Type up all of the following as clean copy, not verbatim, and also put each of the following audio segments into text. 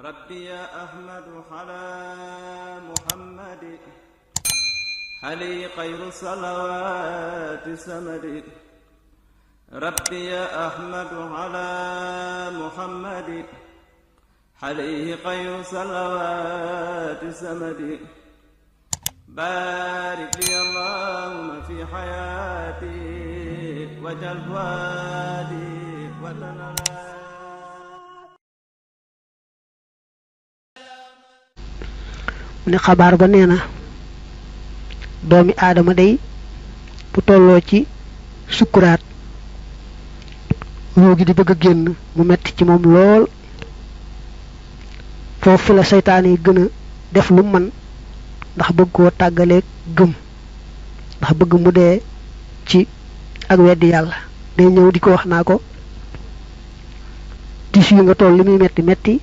ربي يا أحمد على محمد علي خير صلوات سمد ربي يا أحمد على محمد عليه خير صلوات سمد بارك لي اللهم في حياتي وجل وادي وتنال ni xabaar ba nee na doomi aadama day bu tolloo ci sukkuraat roogi di bëgg a génn mu metti ci moom lool foofu la seytaane yi gën a def lu man ndax bëgg koo tàggaleeg gëm ndax bëgg mu dee ci ak weddi yàlla day ñëw di ko wax naa ko tiis yi nga toll li muy metti metti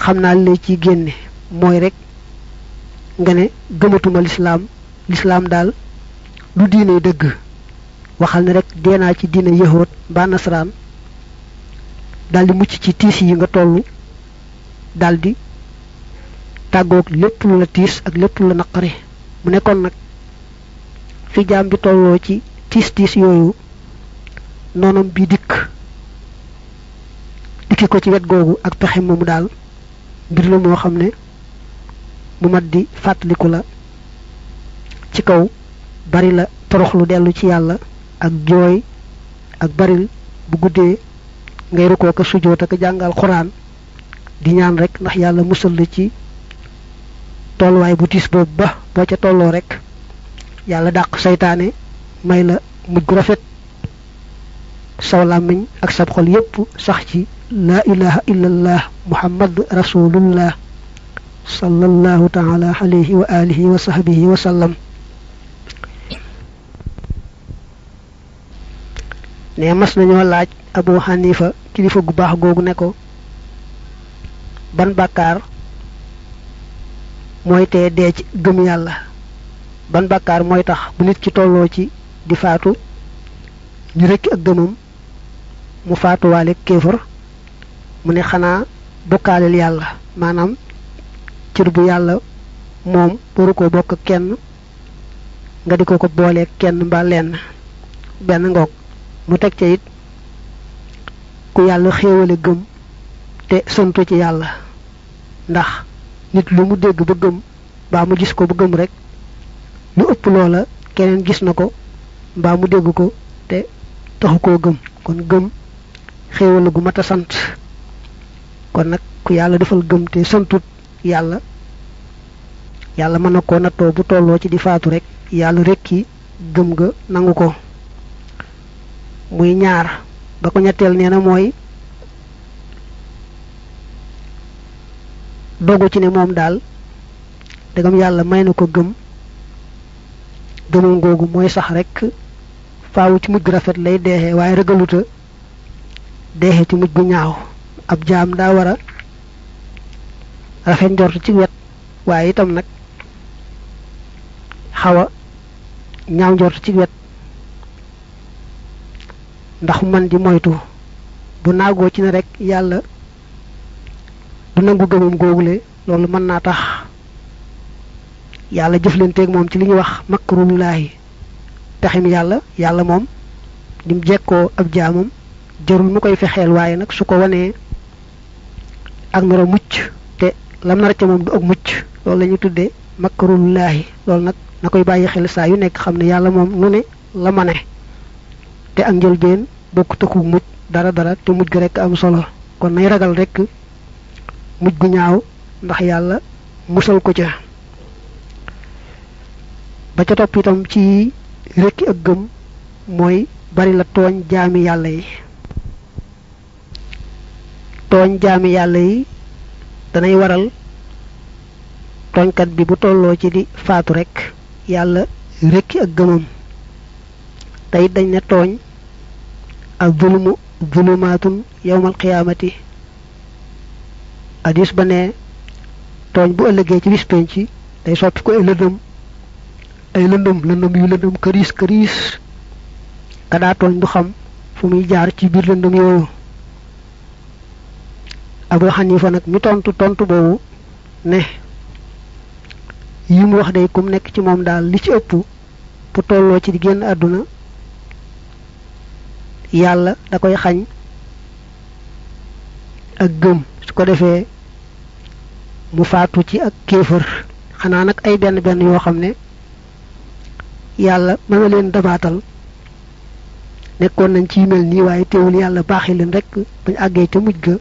xam naa li lay ciy génne mooy rek nga ne gëmatuma lislaam daal du diine dëgg waxal ne rek deenaa ci diine yahood ba nasaraan daldi mucc ci tiis yi nga tollu daldi tàggoog lépp lu la tiis ak lépp lu la naqari mu nekkoon nag fi jaam bi tolloo ci tiis yooyu noonam bi dikki ko ci wet googu ak pexe moomu daal mbir la moo xam ne mu mat di fàttaliku la ci kaw bari la toroxlu dellu ci yàlla ak jooy ak baril bu guddee ngay rukkoo ko sujjóot ak jàngal xuraan di ñaan rek ndax yàlla musal la ci tolluwaay bu tiis boobu ba boo ca tolloo rek yàlla dàq seytaane may la mujj gu rafet saw làmmiñ ak sab xol yépp sax ci laa ilaha illallah muhammad rasulullah sallallahu ta'ala alayhi wa alihi wa sahbihi wa sallam ne mas nañoo laaj Abu Hanifa kilifa gu baax googu ne ko ban bàkkaar mooy tee dee ci gëm yàlla ban bàkkaar mooy tax bu nit ci tolloo ci di faatu ñu rekki ak gëmam mu faatuwaale kéefër mu ne xanaa bokkaaleel yàlla maanaam cër bu yàlla moom waru ko bokk kenn nga di ko boolee kenn mbaa lenn benn ngoog mu teg ca it ku yàlla xéewale gëm te santu ci yàlla ndax nit lu mu dégg ba gëm mbaa mu gis ko ba gëm rek lu ëpp loola keneen gis na ko mbaa mu dégg ko te taxu koo gëm kon gëm xéewale gu mat a sant kon nag ku yàlla defal gëm te santut yàlla mën na koo nattoo bu tolloo ci di faatu rek yàlla rekki gëm nga nangu ko muy ñaar ba ko ñetteel nee na mooy dogu ci ne moom daal dagam yàlla may na ko gëmam googu mooy sax rek faawu ci mujj rafet lay deexee waaye ragaluta deexee ci mujj gu ñaaw ab jaam daa war a rafet njort ci wet waaye itam nag xawa ñaaw njort ci wet ndax man di moytu bu naagoo ci ne rek yàlla du nangu gëmam googule loolu mën naa tax yàlla jëflanteeg moom ci li ñuy wax makrullaahi pexim yàlla moom dim jekkoo ab jaamam jarul mu koy fexeel waaye nag su ko wanee ak nar a mucc te lam nar ca moom du ak mucc loolu la ñu tuddee makrullaahi loolu nag na koy bàyyi xel saa yu nekk xam ne yàlla moom nu ne la ma ne te ak njëlbeen bokk tëkku mujj dara te mujj ga rekk am solo kon nay ragal rekk mujj gu ñaaw ndax yàlla musal ko ca ba ca topp itam ci rekki ak gëm mooy bari la tooñ jaami yàlla yi danay waral tooñkat bi bu tolloo ci di faatu rekk yàlla rekki ak gëmam tey dañ ne tooñ ak zulumaatun yawmal qiyaamati hadis ba ne tooñ bu ëllëgee ci bis penc day soppi ko ay lëndëm yu lëndëm këriis ka daa tooñ du xam fu muy jaar ci biir lëndëm yooyu Abu Hanifa nag mi tontu boobu ne yi mu wax day kum nekk ci moom daal li ci ëpp bu tolloo ci di génn àdduna yàlla da koy xañ ak gëm su ko defee mu faatu ci ak kéefër xanaa nag ay benn yoo xam ne yàlla mën na leen dabaatal nekkoon nañ ci mel nii waaye teewul yàlla baaxee leen rek bañ àggee ca mujj ga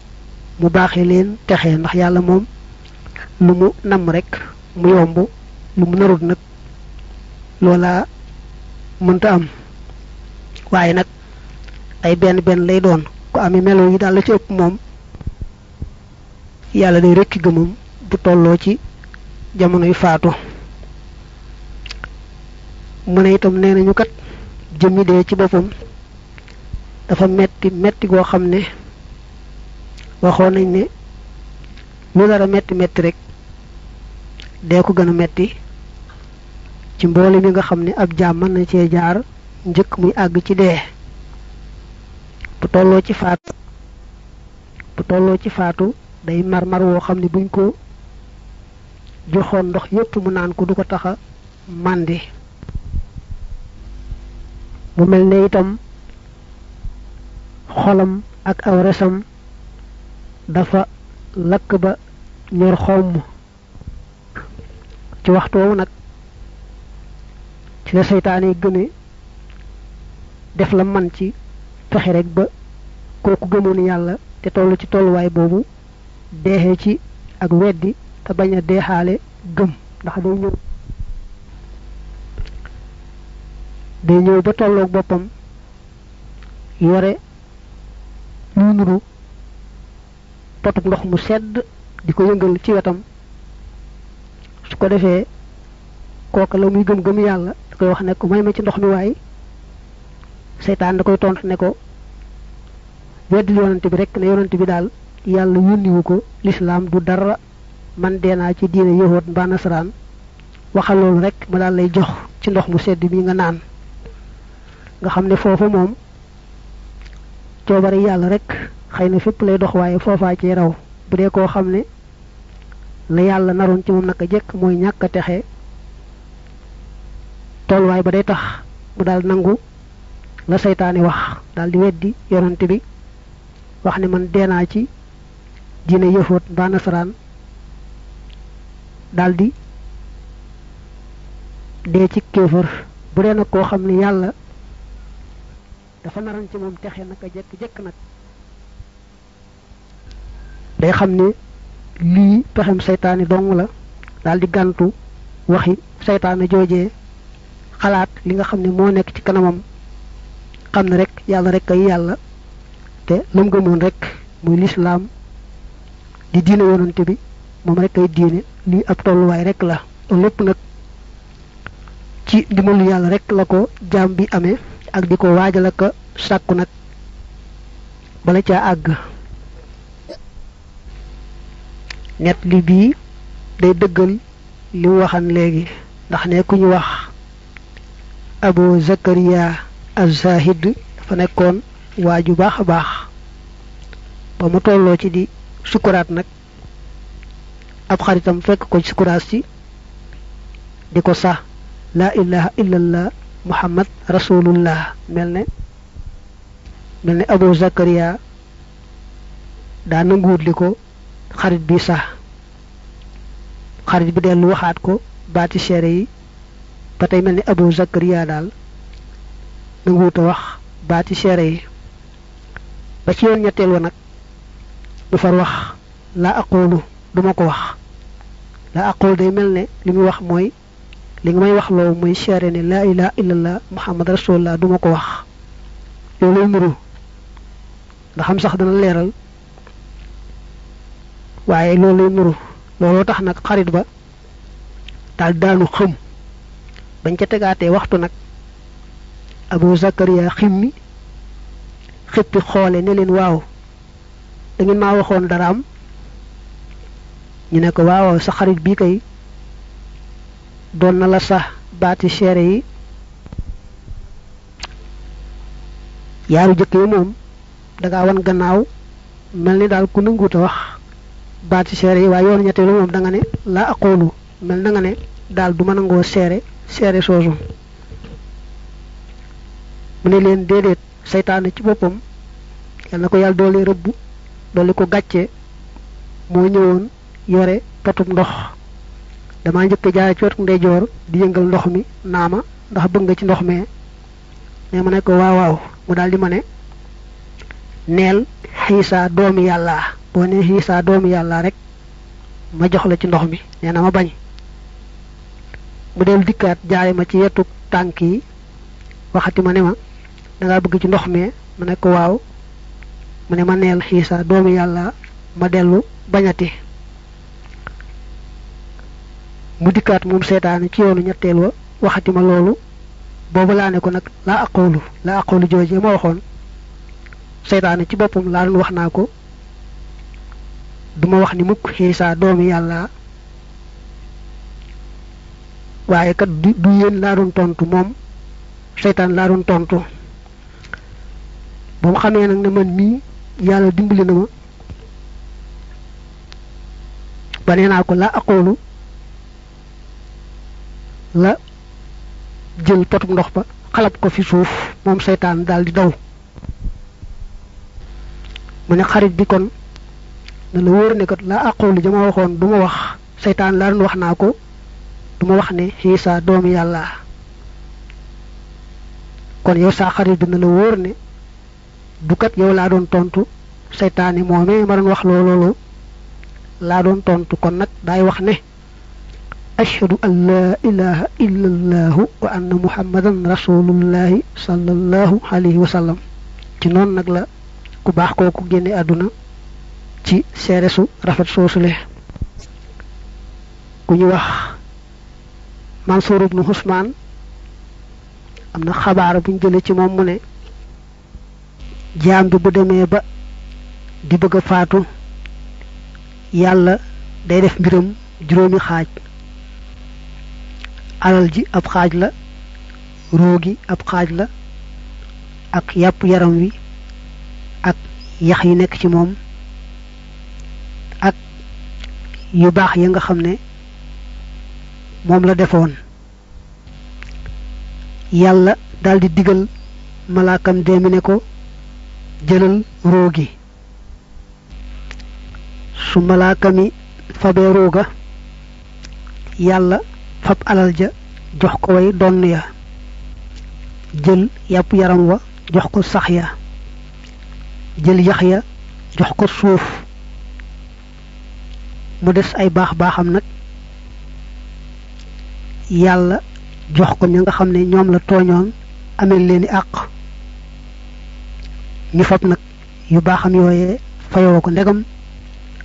mu baaxee leen texee ndax yàlla moom lu mu namm rek mu yomb lu mu narut nag loola mënta am waaye nag ay benn lay doon ku amee melo yi daal la ci ëpp moom yàlla day rekki gëmam bu tolloo ci jamonoy faatu mu ne itam nee nañu kat jëmmi dee ci boppam dafa metti goo xam ne waxoon nañ ne lu dara metti rek dee ko gën a metti ci mboole mi nga xam ne ab jaam mën na cee jaar njëkk muy àgg ci dee bu tolloo ci faatu day mar woo xam ne buñ ko joxoon ndox yépp mu naan ko du ko taxa màndi mu mel ne itam xolam ak aw resam dafa lakk ba ñor xomm ci waxtu woowu nag ci la seytaane gëne def la man ci fexe rek ba kooku gëmoon yàlla te toll ci tolluwaay boobu deexee ci ak weddi te bañ a deexaale gëm ndax day ñëw ba tolloog boppam yore lu nuru potub ndox mu sedd di ko yëngal ci wetam su ko defee kooka la muy gëm yàlla da koy wax ne ko may ma ci ndox mi waay seytaan da koy tontu ne ko weddil yonante bi rek ne yonante bi daal yàlla yónniwu ko lislaam du dara man deenaa ci diine yahuud mbaa nasaraan waxal loolu rek ma daal lay jox ci ndox mu sedd mi nga naan nga xam ne foofu moom coobare yàlla rek xëy na fépp lay dox waaye foofaa ci raw bu dee koo xam ne la yàlla naroon ci moom naka jekk mooy ñàkk a texe tolluwaay ba day tax mu daal nangu la seytaane wax daal di weddi yonante bi wax ne man deenaa ci diine yahuud mbaa nasaraan daal di dee ci kéefër bu dee nag koo xam ne yàlla dafa naroon ci moom texe naka jekk nag day xam ne lii pexem seytaane dong la daal di gàntu waxi seytaane joojee xalaat li nga xam ne moo nekk ci kanamam xam ne rek yàlla rek ay yàlla te lam gëmoon rek muy lislaam di diine yonante bi moom rek ay diine lii ab tolluwaay rek la loolu lépp nag ci ndimbalu yàlla rek la ko jaam bi amee ak di ko waajal ak sàkku nag bala caa àgg net li bii day dëggal li mu waxan léegi ndax ne ku ñu wax Abu Zakariya az-Zahid dafa nekkoon waaju baax a baax ba mu tolloo ci di sukuraat nag ab xaritam fekk ko ci sukuraat si di ko sax laa ilaha illallah muhammad rasulullah mel ne Abu Zakariya daa nanguwut li ko xarit bi sax xarit bi dellu waxaat ko baati seere yi ba tey mel ni Abu Zakariya daal nanguwut a wax baati seere yi ba ci yoon ñetteel wa nag du far wax laa aqoolu duma ko wax laa aqoolu day mel ne li muy wax mooy li nga may wax loo muy seere ne laa ilaha illallah muhammad rasulullah duma ko wax loolu lay nuru nga xam sax dana leeral waaye loolu lay nuru looloo tax nag xarit ba daal daanu xëm bañ ca tegaatee waxtu nag Abu Zakariya ximmi xippi xoole ne leen waaw da ngeen maa waxoon dara am ñu ne ko waaw sa xarit bii kay doon na la sax baati seere yi yaaru jëkk yi moom dangaa wan gannaaw mel ni daal ku nanguut a wax baati seere yi waaye yoonu ñetteelu moom da nga ne laa aqulu mel na nga ne daal du ma nangoo seere soosu mu ne leen déedéet seytaane ci boppam yal na ko yàlla doole rëbb doole ko gàcce moo ñëwoon yore potub ndox dama njëkk jaare ci wetu ndeyjoor di yëngal ndox mi naama ndax bëgg nga ci ndox mee ne ma ne ko waaw waaw mu daal di ma ne neel xiisa doomi yàlla boo ne xiisa doomi yàlla rek ma jox la ci ndox mi nee na ma bañ mu del dikkaat jaare ma ci yetu tànk yi waxati ma ne ma dangaa bëgg ci ndox mee ma ne ko waaw mu ne ma neel xiisa doomi yàlla ma dellu bañati mu dikkaat moom seytaane ci yoonu ñetteel wa waxati ma loolu boobu laa ne ko nag laa aqulu jooje ma waxoon seytaane ci boppam laa doon wax naa ko duma wax ni mukk xiisa doomi yàlla waaye kat du yéen laa doon tontu moom seytaan laa doon tontu ba mu xamee nag ne man mii yàlla dimbali na ma ba nee naa ko laa aqulu la jël potum ndox ba xalab ko fi suuf moom seytaan daal di daw mu ne xarit bi kon na la wóor ne kat laa aqulu jama waxoon du ma wax seytaan laa doon wax naa ko du ma wax ne xiisa doomi yàlla kon yow saa xarit bi na la wóor ne du kat yow laa doon tontu seytaane moomee ma doon wax loolu laa doon tontu kon nag daay wax ne ashhadu an laa ilaha illa allahu wa anna muhammadan rasulullahi sallallahu alayhi wa sallam ci noonu nag la ku baax kooku génne àdduna ci seere su rafet soosule ku ñu wax Mansuur ibnu Usmaan am na xabaar buñ jële ci moom mu ne jaam bi bu demee ba di bëgg a faatu yàlla day def mbiram juróomi xaaj alal ji ab xaaj la roogi ab xaaj la ak yàpp yaram wi ak yax yi nekk ci moom ak yu baax ya nga xam ne moom la defoon yàlla daldi digal malaakam deemi ne ko jëlal roogi su malaakami fabee rooga yàlla fab alal ja jox ko way donn ya jël yàpp yaram wa jox ko sax ya jël yax ya jox ko suuf mu des ay baax baaxam nag yàlla jox ko ña nga xam ne ñoom la tooñoon amel leeni àq ñu fab nag yu baaxam yooyee fayoo ko ndegam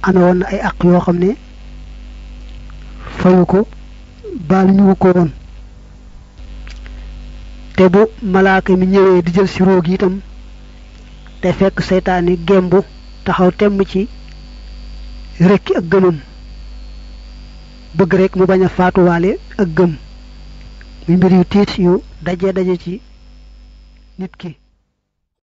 amewoon na ay àq yoo xam ne fayu ko baal ñu ko woon te bu malaaka mi ñëwee di jël si roog itam te fekk seytaane gembu taxaw temm ci rekki ak gëmam bëgg rek mu bañ a faatuwaale ak gëm muy mbir yu tiit yu daje ci nit ki